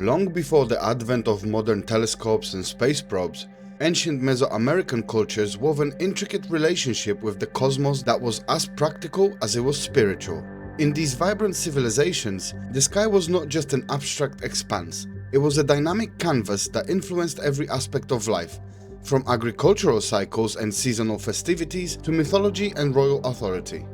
Long before the advent of modern telescopes and space probes, ancient Mesoamerican cultures wove an intricate relationship with the cosmos that was as practical as it was spiritual. In these vibrant civilizations, the sky was not just an abstract expanse. It was a dynamic canvas that influenced every aspect of life, from agricultural cycles and seasonal festivities to mythology and royal authority.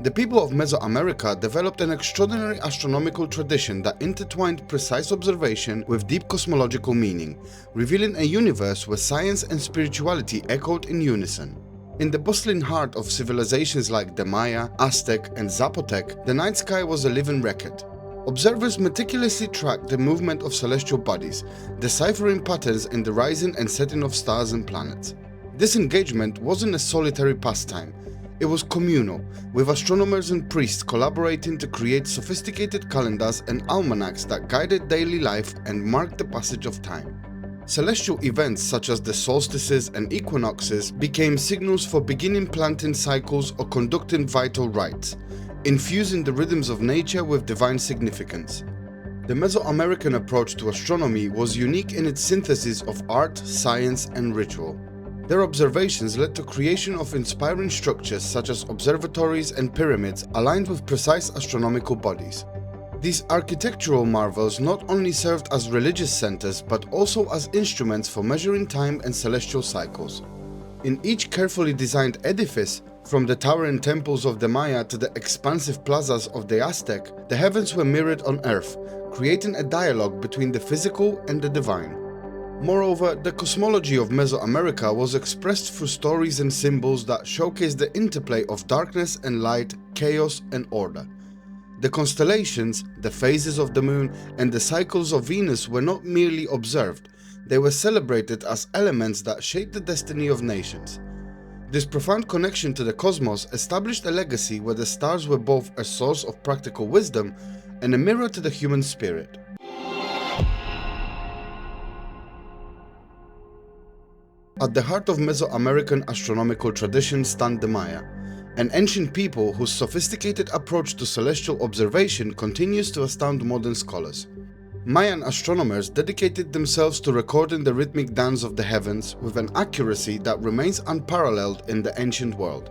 The people of Mesoamerica developed an extraordinary astronomical tradition that intertwined precise observation with deep cosmological meaning, revealing a universe where science and spirituality echoed in unison. In the bustling heart of civilizations like the Maya, Aztec, and Zapotec, the night sky was a living record. Observers meticulously tracked the movement of celestial bodies, deciphering patterns in the rising and setting of stars and planets. This engagement wasn't a solitary pastime. It was communal, with astronomers and priests collaborating to create sophisticated calendars and almanacs that guided daily life and marked the passage of time. Celestial events such as the solstices and equinoxes became signals for beginning planting cycles or conducting vital rites, infusing the rhythms of nature with divine significance. The Mesoamerican approach to astronomy was unique in its synthesis of art, science, and ritual. Their observations led to creation of inspiring structures such as observatories and pyramids aligned with precise astronomical bodies. These architectural marvels not only served as religious centers but also as instruments for measuring time and celestial cycles. In each carefully designed edifice, from the towering temples of the Maya to the expansive plazas of the Aztec, the heavens were mirrored on earth, creating a dialogue between the physical and the divine. Moreover, the cosmology of Mesoamerica was expressed through stories and symbols that showcased the interplay of darkness and light, chaos and order. The constellations, the phases of the moon, and the cycles of Venus were not merely observed, they were celebrated as elements that shaped the destiny of nations. This profound connection to the cosmos established a legacy where the stars were both a source of practical wisdom and a mirror to the human spirit. At the heart of Mesoamerican astronomical tradition stand the Maya, an ancient people whose sophisticated approach to celestial observation continues to astound modern scholars. Mayan astronomers dedicated themselves to recording the rhythmic dance of the heavens with an accuracy that remains unparalleled in the ancient world.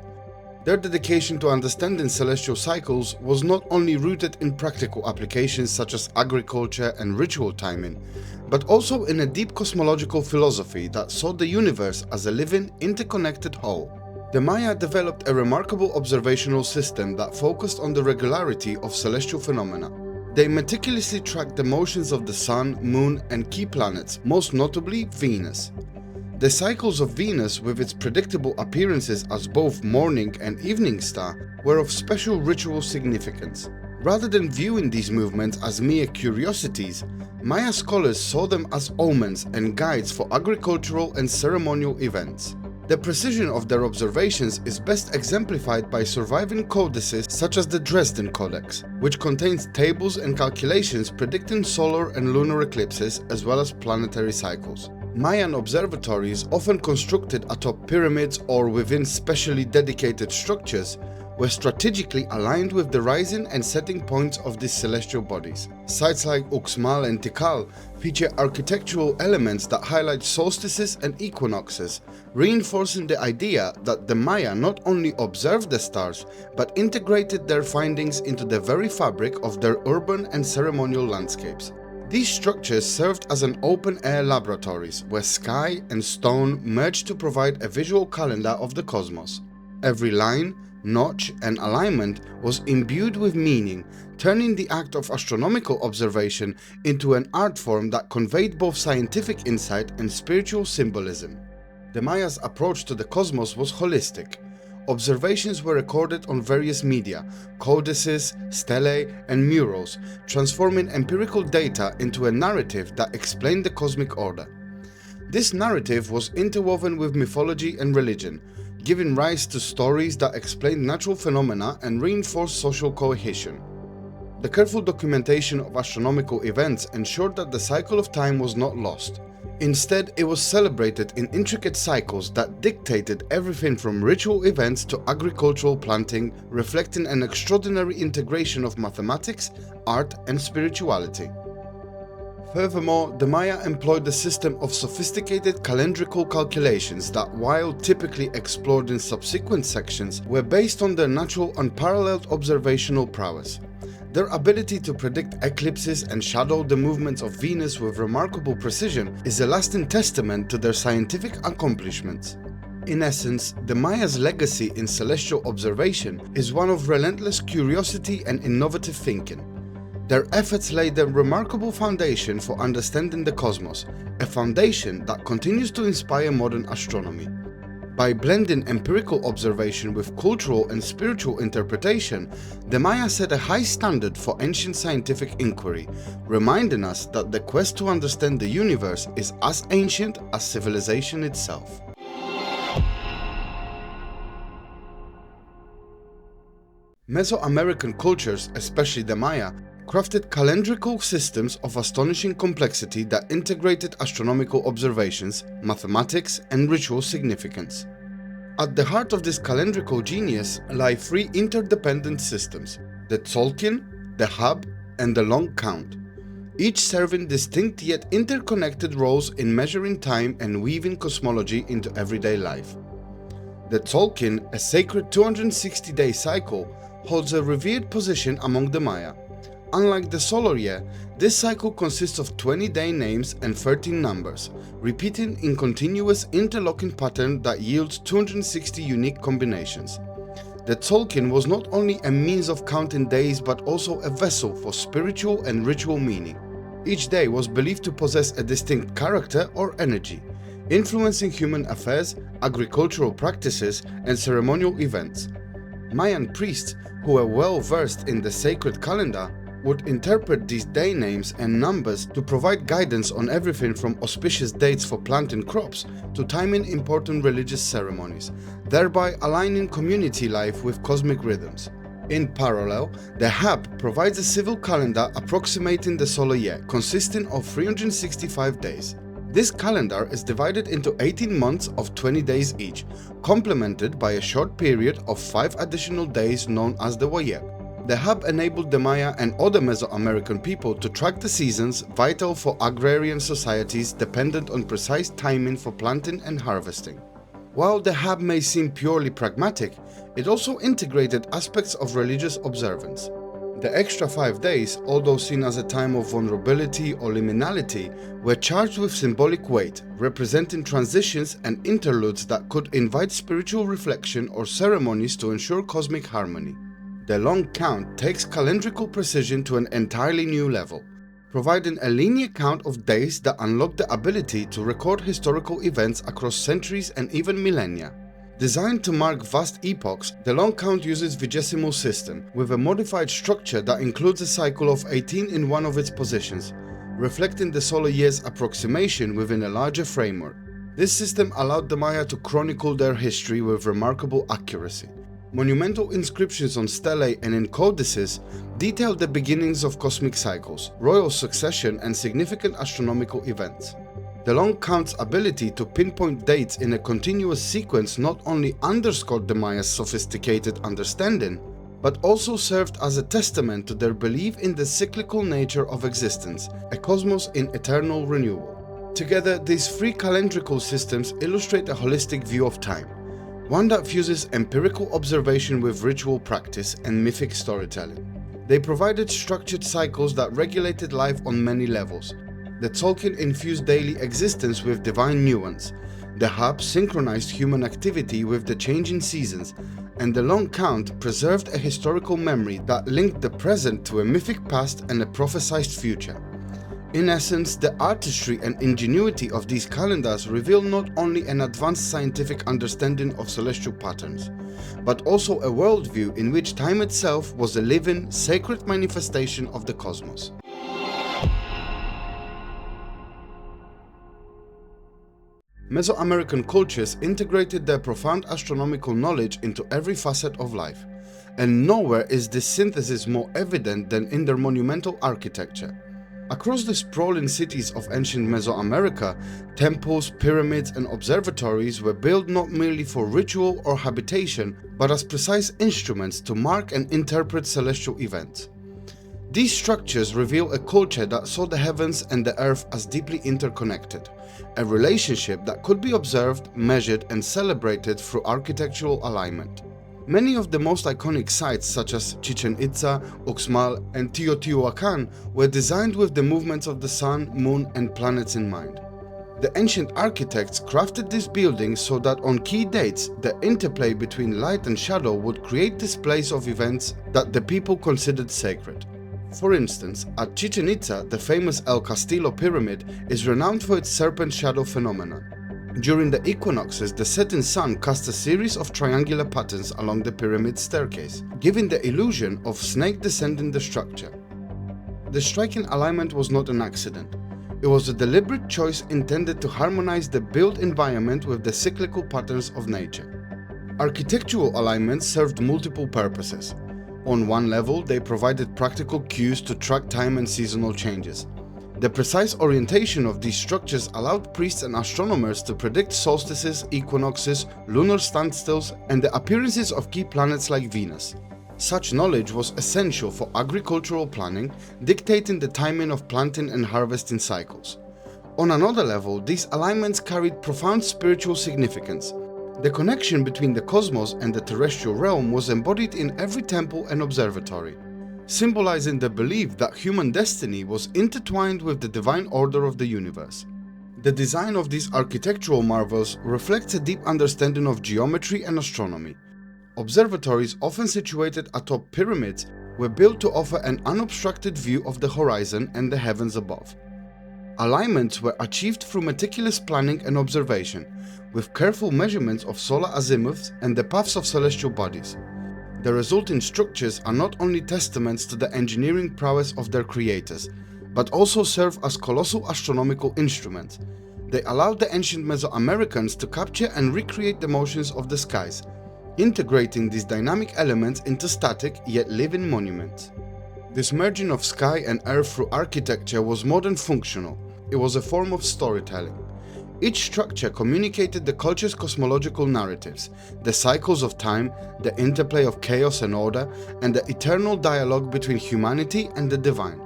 Their dedication to understanding celestial cycles was not only rooted in practical applications such as agriculture and ritual timing, but also in a deep cosmological philosophy that saw the universe as a living, interconnected whole. The Maya developed a remarkable observational system that focused on the regularity of celestial phenomena. They meticulously tracked the motions of the Sun, Moon, and key planets, most notably Venus. The cycles of Venus, with its predictable appearances as both morning and evening star, were of special ritual significance. Rather than viewing these movements as mere curiosities, Maya scholars saw them as omens and guides for agricultural and ceremonial events. The precision of their observations is best exemplified by surviving codices such as the Dresden Codex, which contains tables and calculations predicting solar and lunar eclipses as well as planetary cycles. Mayan observatories, often constructed atop pyramids or within specially dedicated structures, were strategically aligned with the rising and setting points of these celestial bodies. Sites like Uxmal and Tikal feature architectural elements that highlight solstices and equinoxes, reinforcing the idea that the Maya not only observed the stars, but integrated their findings into the very fabric of their urban and ceremonial landscapes. These structures served as an open-air laboratories where sky and stone merged to provide a visual calendar of the cosmos. Every line, notch, and alignment was imbued with meaning, turning the act of astronomical observation into an art form that conveyed both scientific insight and spiritual symbolism. The Maya's approach to the cosmos was holistic. Observations were recorded on various media, codices, stelae, and murals, transforming empirical data into a narrative that explained the cosmic order. This narrative was interwoven with mythology and religion, giving rise to stories that explained natural phenomena and reinforced social cohesion. The careful documentation of astronomical events ensured that the cycle of time was not lost. Instead, it was celebrated in intricate cycles that dictated everything from ritual events to agricultural planting, reflecting an extraordinary integration of mathematics, art, and spirituality. Furthermore, the Maya employed a system of sophisticated calendrical calculations that, while typically explored in subsequent sections, were based on their natural unparalleled observational prowess. Their ability to predict eclipses and shadow the movements of Venus with remarkable precision is a lasting testament to their scientific accomplishments. In essence, the Maya's legacy in celestial observation is one of relentless curiosity and innovative thinking. Their efforts laid a remarkable foundation for understanding the cosmos, a foundation that continues to inspire modern astronomy. By blending empirical observation with cultural and spiritual interpretation, the Maya set a high standard for ancient scientific inquiry, reminding us that the quest to understand the universe is as ancient as civilization itself. Mesoamerican cultures, especially the Maya, crafted calendrical systems of astonishing complexity that integrated astronomical observations, mathematics, and ritual significance. At the heart of this calendrical genius lie three interdependent systems: the Tzolk'in, the Haab, and the long count, each serving distinct yet interconnected roles in measuring time and weaving cosmology into everyday life. The Tzolk'in, a sacred 260-day cycle, holds a revered position among the Maya. Unlike the solar year, this cycle consists of 20-day names and 13 numbers, repeating in continuous interlocking pattern that yields 260 unique combinations. The Tzolk'in was not only a means of counting days but also a vessel for spiritual and ritual meaning. Each day was believed to possess a distinct character or energy, influencing human affairs, agricultural practices, and ceremonial events. Mayan priests, who were well versed in the sacred calendar, would interpret these day names and numbers to provide guidance on everything from auspicious dates for planting crops to timing important religious ceremonies, thereby aligning community life with cosmic rhythms. In parallel, the Haab provides a civil calendar approximating the solar year, consisting of 365 days. This calendar is divided into 18 months of 20 days each, complemented by a short period of 5 additional days known as the Wayeb. The Haab enabled the Maya and other Mesoamerican people to track the seasons, vital for agrarian societies dependent on precise timing for planting and harvesting. While the Haab may seem purely pragmatic, it also integrated aspects of religious observance. The extra 5 days, although seen as a time of vulnerability or liminality, were charged with symbolic weight, representing transitions and interludes that could invite spiritual reflection or ceremonies to ensure cosmic harmony. The long count takes calendrical precision to an entirely new level, providing a linear count of days that unlock the ability to record historical events across centuries and even millennia. Designed to mark vast epochs, the long count uses vigesimal system, with a modified structure that includes a cycle of 18 in one of its positions, reflecting the solar year's approximation within a larger framework. This system allowed the Maya to chronicle their history with remarkable accuracy. Monumental inscriptions on stelae and in codices detail the beginnings of cosmic cycles, royal succession, and significant astronomical events. The long count's ability to pinpoint dates in a continuous sequence not only underscored the Maya's sophisticated understanding, but also served as a testament to their belief in the cyclical nature of existence, a cosmos in eternal renewal. Together, these three calendrical systems illustrate a holistic view of time, one that fuses empirical observation with ritual practice and mythic storytelling. They provided structured cycles that regulated life on many levels. The Tzolk'in infused daily existence with divine nuance, the Haab synchronized human activity with the changing seasons, and the long count preserved a historical memory that linked the present to a mythic past and a prophesied future. In essence, the artistry and ingenuity of these calendars reveal not only an advanced scientific understanding of celestial patterns, but also a worldview in which time itself was a living, sacred manifestation of the cosmos. Mesoamerican cultures integrated their profound astronomical knowledge into every facet of life, and nowhere is this synthesis more evident than in their monumental architecture. Across the sprawling cities of ancient Mesoamerica, temples, pyramids, and observatories were built not merely for ritual or habitation, but as precise instruments to mark and interpret celestial events. These structures reveal a culture that saw the heavens and the earth as deeply interconnected, a relationship that could be observed, measured, and celebrated through architectural alignment. Many of the most iconic sites such as Chichen Itza, Uxmal, and Teotihuacan were designed with the movements of the sun, moon, and planets in mind. The ancient architects crafted these buildings so that on key dates, the interplay between light and shadow would create displays of events that the people considered sacred. For instance, at Chichen Itza, the famous El Castillo pyramid is renowned for its serpent shadow phenomenon. During the equinoxes, the setting sun cast a series of triangular patterns along the pyramid staircase, giving the illusion of snake descending the structure. The striking alignment was not an accident. It was a deliberate choice intended to harmonize the built environment with the cyclical patterns of nature. Architectural alignments served multiple purposes. On one level, they provided practical cues to track time and seasonal changes. The precise orientation of these structures allowed priests and astronomers to predict solstices, equinoxes, lunar standstills, and the appearances of key planets like Venus. Such knowledge was essential for agricultural planning, dictating the timing of planting and harvesting cycles. On another level, these alignments carried profound spiritual significance. The connection between the cosmos and the terrestrial realm was embodied in every temple and observatory, symbolizing the belief that human destiny was intertwined with the divine order of the universe. The design of these architectural marvels reflects a deep understanding of geometry and astronomy. Observatories, often situated atop pyramids, were built to offer an unobstructed view of the horizon and the heavens above. Alignments were achieved through meticulous planning and observation, with careful measurements of solar azimuths and the paths of celestial bodies. The resulting structures are not only testaments to the engineering prowess of their creators, but also serve as colossal astronomical instruments. They allowed the ancient Mesoamericans to capture and recreate the motions of the skies, integrating these dynamic elements into static yet living monuments. This merging of sky and earth through architecture was more than functional. It was a form of storytelling. Each structure communicated the culture's cosmological narratives, the cycles of time, the interplay of chaos and order, and the eternal dialogue between humanity and the divine.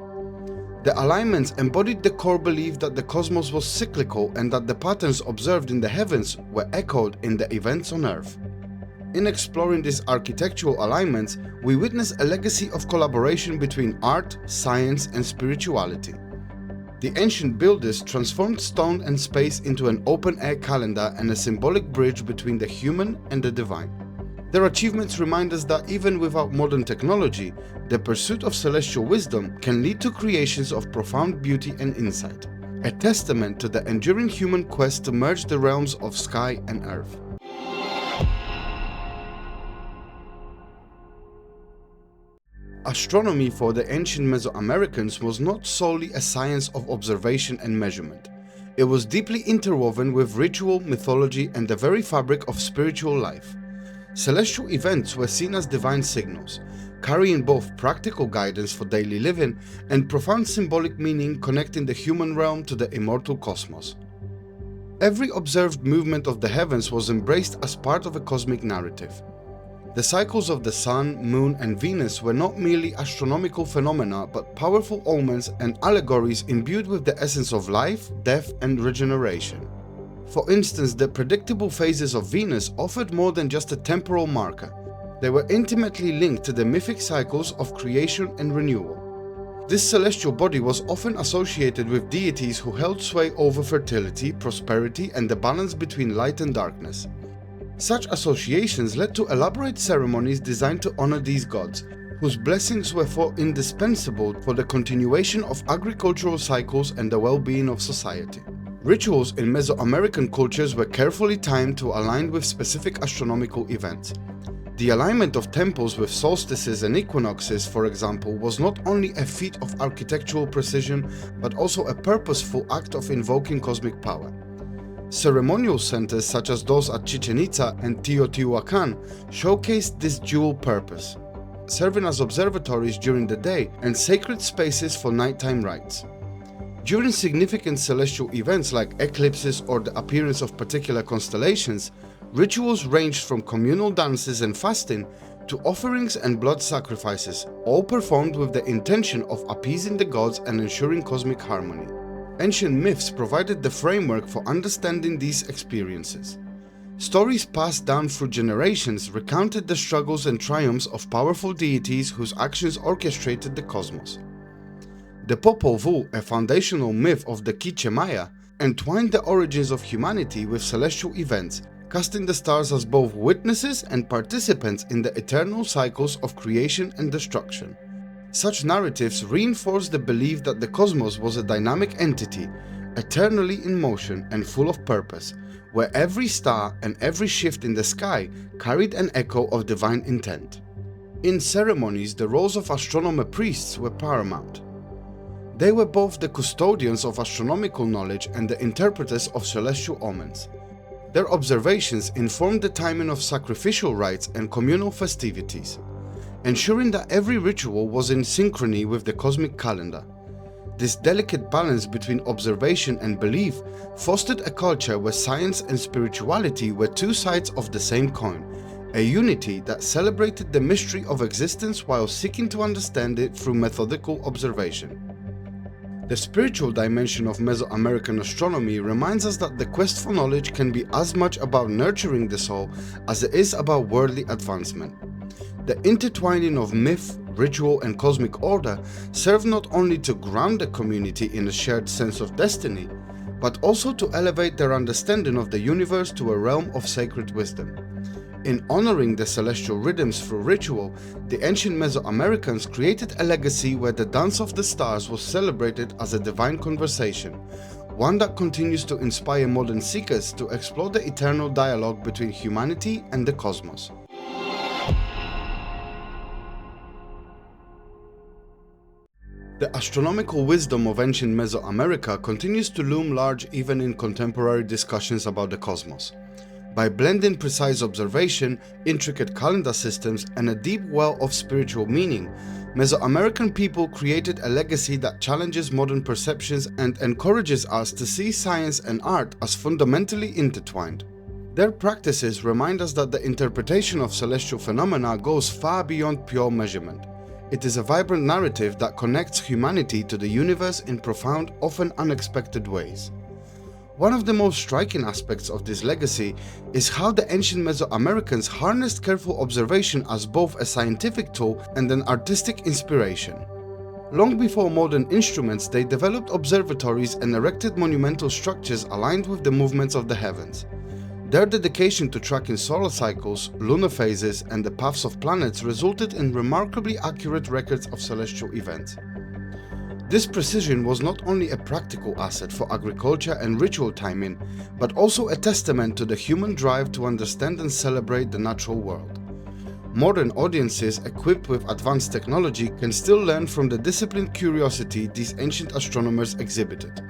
The alignments embodied the core belief that the cosmos was cyclical and that the patterns observed in the heavens were echoed in the events on Earth. In exploring these architectural alignments, we witness a legacy of collaboration between art, science, and spirituality. The ancient builders transformed stone and space into an open-air calendar and a symbolic bridge between the human and the divine. Their achievements remind us that even without modern technology, the pursuit of celestial wisdom can lead to creations of profound beauty and insight, a testament to the enduring human quest to merge the realms of sky and earth. Astronomy for the ancient Mesoamericans was not solely a science of observation and measurement. It was deeply interwoven with ritual, mythology, and the very fabric of spiritual life. Celestial events were seen as divine signals, carrying both practical guidance for daily living and profound symbolic meaning connecting the human realm to the immortal cosmos. Every observed movement of the heavens was embraced as part of a cosmic narrative. The cycles of the Sun, Moon, and Venus were not merely astronomical phenomena but powerful omens and allegories imbued with the essence of life, death, and regeneration. For instance, the predictable phases of Venus offered more than just a temporal marker. They were intimately linked to the mythic cycles of creation and renewal. This celestial body was often associated with deities who held sway over fertility, prosperity, and the balance between light and darkness. Such associations led to elaborate ceremonies designed to honor these gods, whose blessings were thought indispensable for the continuation of agricultural cycles and the well-being of society. Rituals in Mesoamerican cultures were carefully timed to align with specific astronomical events. The alignment of temples with solstices and equinoxes, for example, was not only a feat of architectural precision, but also a purposeful act of invoking cosmic power. Ceremonial centers such as those at Chichen Itza and Teotihuacan showcased this dual purpose, serving as observatories during the day and sacred spaces for nighttime rites. During significant celestial events like eclipses or the appearance of particular constellations, rituals ranged from communal dances and fasting to offerings and blood sacrifices, all performed with the intention of appeasing the gods and ensuring cosmic harmony. Ancient myths provided the framework for understanding these experiences. Stories passed down through generations recounted the struggles and triumphs of powerful deities whose actions orchestrated the cosmos. The Popol Vuh, a foundational myth of the Quiché Maya, entwined the origins of humanity with celestial events, casting the stars as both witnesses and participants in the eternal cycles of creation and destruction. Such narratives reinforce the belief that the cosmos was a dynamic entity, eternally in motion and full of purpose, where every star and every shift in the sky carried an echo of divine intent. In ceremonies, the roles of astronomer priests were paramount. They were both the custodians of astronomical knowledge and the interpreters of celestial omens. Their observations informed the timing of sacrificial rites and communal festivities, ensuring that every ritual was in synchrony with the cosmic calendar. This delicate balance between observation and belief fostered a culture where science and spirituality were two sides of the same coin, a unity that celebrated the mystery of existence while seeking to understand it through methodical observation. The spiritual dimension of Mesoamerican astronomy reminds us that the quest for knowledge can be as much about nurturing the soul as it is about worldly advancement. The intertwining of myth, ritual, and cosmic order serve not only to ground the community in a shared sense of destiny, but also to elevate their understanding of the universe to a realm of sacred wisdom. In honoring the celestial rhythms through ritual, the ancient Mesoamericans created a legacy where the dance of the stars was celebrated as a divine conversation, one that continues to inspire modern seekers to explore the eternal dialogue between humanity and the cosmos. The astronomical wisdom of ancient Mesoamerica continues to loom large even in contemporary discussions about the cosmos. By blending precise observation, intricate calendar systems, and a deep well of spiritual meaning, Mesoamerican people created a legacy that challenges modern perceptions and encourages us to see science and art as fundamentally intertwined. Their practices remind us that the interpretation of celestial phenomena goes far beyond pure measurement. It is a vibrant narrative that connects humanity to the universe in profound, often unexpected ways. One of the most striking aspects of this legacy is how the ancient Mesoamericans harnessed careful observation as both a scientific tool and an artistic inspiration. Long before modern instruments, they developed observatories and erected monumental structures aligned with the movements of the heavens. Their dedication to tracking solar cycles, lunar phases, and the paths of planets resulted in remarkably accurate records of celestial events. This precision was not only a practical asset for agriculture and ritual timing, but also a testament to the human drive to understand and celebrate the natural world. Modern audiences equipped with advanced technology can still learn from the disciplined curiosity these ancient astronomers exhibited.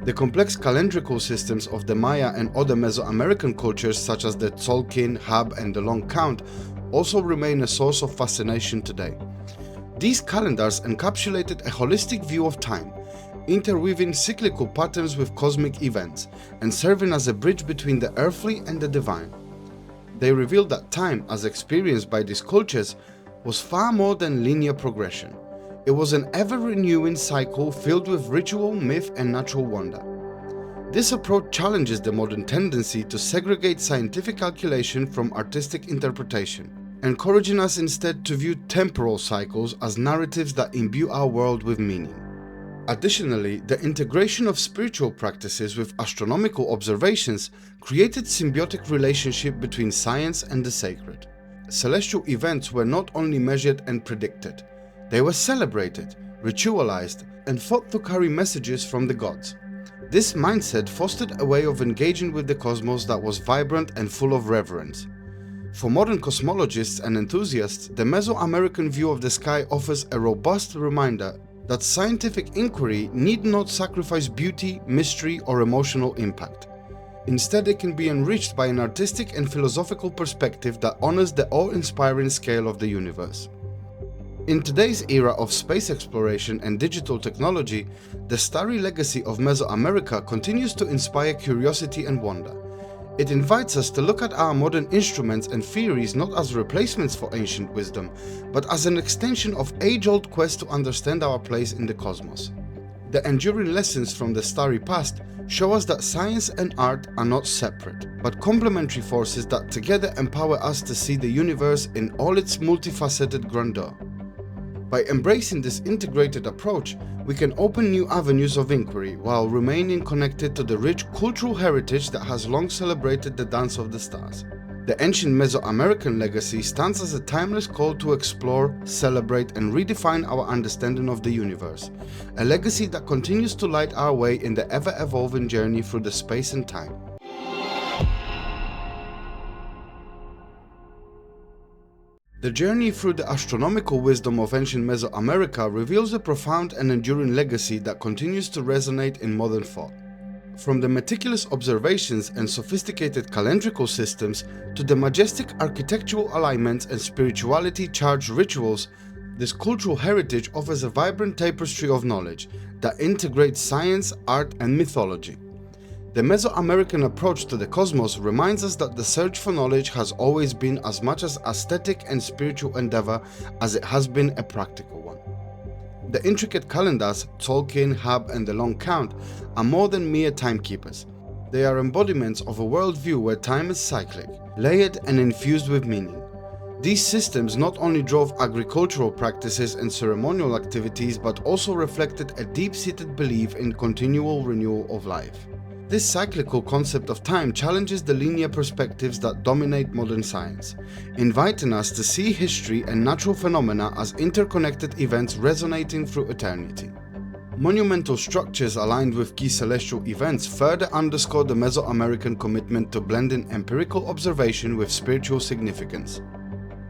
The complex calendrical systems of the Maya and other Mesoamerican cultures such as the Tzolk'in, Haab, and the Long Count also remain a source of fascination today. These calendars encapsulated a holistic view of time, interweaving cyclical patterns with cosmic events and serving as a bridge between the earthly and the divine. They revealed that time, as experienced by these cultures, was far more than linear progression. It was an ever-renewing cycle filled with ritual, myth, and natural wonder. This approach challenges the modern tendency to segregate scientific calculation from artistic interpretation, encouraging us instead to view temporal cycles as narratives that imbue our world with meaning. Additionally, the integration of spiritual practices with astronomical observations created symbiotic relationship between science and the sacred. Celestial events were not only measured and predicted, they were celebrated, ritualized, and thought to carry messages from the gods. This mindset fostered a way of engaging with the cosmos that was vibrant and full of reverence. For modern cosmologists and enthusiasts, the Mesoamerican view of the sky offers a robust reminder that scientific inquiry need not sacrifice beauty, mystery, or emotional impact. Instead, it can be enriched by an artistic and philosophical perspective that honors the awe-inspiring scale of the universe. In today's era of space exploration and digital technology, the starry legacy of Mesoamerica continues to inspire curiosity and wonder. It invites us to look at our modern instruments and theories not as replacements for ancient wisdom, but as an extension of age-old quest to understand our place in the cosmos. The enduring lessons from the starry past show us that science and art are not separate, but complementary forces that together empower us to see the universe in all its multifaceted grandeur. By embracing this integrated approach, we can open new avenues of inquiry while remaining connected to the rich cultural heritage that has long celebrated the dance of the stars. The ancient Mesoamerican legacy stands as a timeless call to explore, celebrate, and redefine our understanding of the universe, a legacy that continues to light our way in the ever-evolving journey through the space and time. The journey through the astronomical wisdom of ancient Mesoamerica reveals a profound and enduring legacy that continues to resonate in modern thought. From the meticulous observations and sophisticated calendrical systems to the majestic architectural alignments and spirituality-charged rituals, this cultural heritage offers a vibrant tapestry of knowledge that integrates science, art, and mythology. The Mesoamerican approach to the cosmos reminds us that the search for knowledge has always been as much an aesthetic and spiritual endeavor as it has been a practical one. The intricate calendars, Tzolk'in, Haab, and the long count are more than mere timekeepers. They are embodiments of a worldview where time is cyclic, layered and infused with meaning. These systems not only drove agricultural practices and ceremonial activities but also reflected a deep-seated belief in continual renewal of life. This cyclical concept of time challenges the linear perspectives that dominate modern science, inviting us to see history and natural phenomena as interconnected events resonating through eternity. Monumental structures aligned with key celestial events further underscore the Mesoamerican commitment to blending empirical observation with spiritual significance.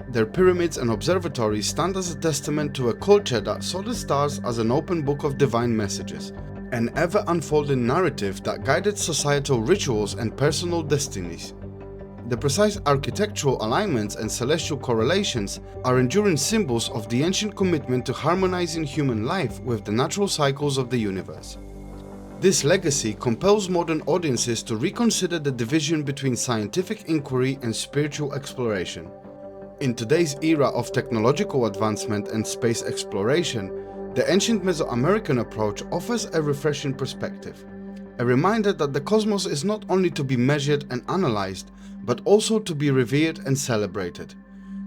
Their pyramids and observatories stand as a testament to a culture that saw the stars as an open book of divine messages, an ever-unfolding narrative that guided societal rituals and personal destinies. The precise architectural alignments and celestial correlations are enduring symbols of the ancient commitment to harmonizing human life with the natural cycles of the universe. This legacy compels modern audiences to reconsider the division between scientific inquiry and spiritual exploration. In today's era of technological advancement and space exploration, the ancient Mesoamerican approach offers a refreshing perspective, a reminder that the cosmos is not only to be measured and analyzed, but also to be revered and celebrated.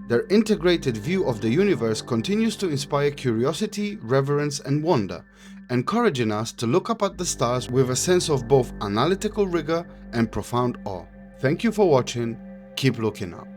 Their integrated view of the universe continues to inspire curiosity, reverence, and wonder, encouraging us to look up at the stars with a sense of both analytical rigor and profound awe. Thank you for watching. Keep looking up.